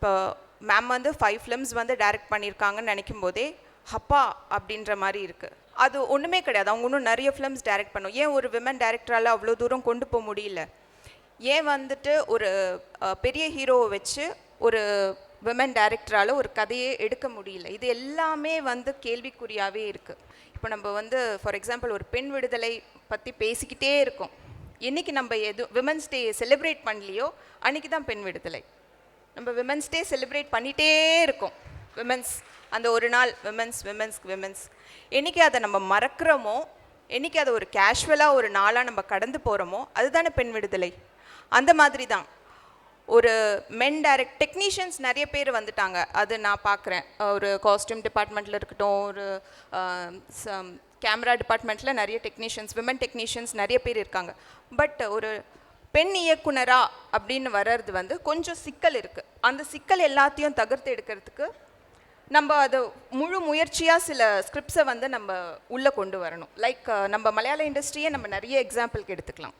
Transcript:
இப்போ மேம் வந்து 5 ஃபிலிம்ஸ் வந்து டைரக்ட் பண்ணியிருக்காங்கன்னு நினைக்கும் போதே அப்பா அப்படின்ற மாதிரி இருக்குது. அது ஒன்றுமே கிடையாது. அவங்க இன்னும் நிறைய ஃபிலிம்ஸ் டைரக்ட் பண்ணும். ஏன் ஒரு விமன் டைரக்டரால் அவ்வளோ தூரம் கொண்டு போக முடியல? ஏன் வந்துட்டு ஒரு பெரிய ஹீரோவை வச்சு ஒரு விமன் டைரக்டரால் ஒரு கதையே எடுக்க முடியல? இது எல்லாமே வந்து கேள்விக்குறியாகவே இருக்குது. இப்போ நம்ம வந்து ஃபார் எக்ஸாம்பிள் ஒரு பெண் விடுதலை பற்றி பேசிக்கிட்டே இருக்கோம். என்றைக்கு நம்ம விமன்ஸ் டே செலிப்ரேட் பண்ணலையோ அன்றைக்கி தான் பெண் விடுதலை. நம்ம விமன்ஸ் டே செலிப்ரேட் பண்ணிகிட்டே இருக்கோம். விமன்ஸ் அந்த ஒரு நாள் விமன்ஸ் என்றைக்கு அதை நம்ம மறக்கிறோமோ, என்றைக்கு அதை ஒரு கேஷுவலாக ஒரு நாளாக நம்ம கடந்து போகிறோமோ, அதுதானே பெண் விடுதலை. அந்த மாதிரி தான் ஒரு மென் டைரக்ட் டெக்னீஷியன்ஸ் நிறைய பேர் வந்துட்டாங்க. அது நான் பார்க்குறேன். ஒரு காஸ்டியூம் டிபார்ட்மெண்ட்டில் இருக்கட்டும், ஒரு கேமரா டிபார்ட்மெண்ட்டில் நிறைய டெக்னீஷியன்ஸ், விமன் டெக்னீஷியன்ஸ் நிறைய பேர் இருக்காங்க. பட் ஒரு பெண் இயக்குனரா அப்படின்னு வர்றது வந்து கொஞ்சம் சிக்கல் இருக்குது. அந்த சிக்கல் எல்லாத்தையும் தகர்த்து எடுக்கிறதுக்கு நம்ம அதை முழு முயற்சியாக சில ஸ்கிரிப்ட்ஸை வந்து நம்ம உள்ளே கொண்டு வரணும். லைக் நம்ம மலையாள இண்டஸ்ட்ரியை நம்ம நிறைய எக்ஸாம்பிளுக்கு எடுத்துக்கலாம்.